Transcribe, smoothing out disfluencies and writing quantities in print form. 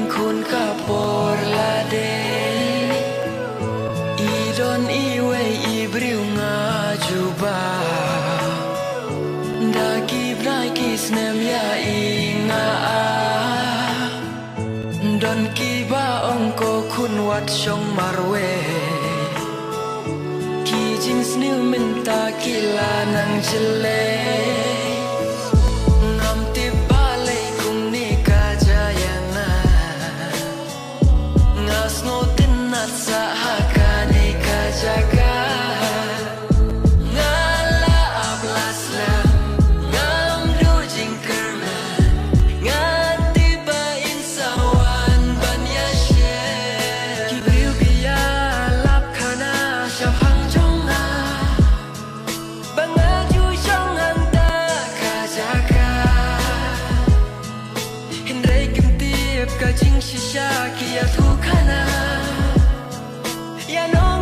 khôn cả por la de I don I we I briu nga juba da ki brai ki snem ya I nga a don ki ba ong ko khun wat shong marwe ki jing sniu min ta ki la nang chile Ka jing shisha kia thu kana ya no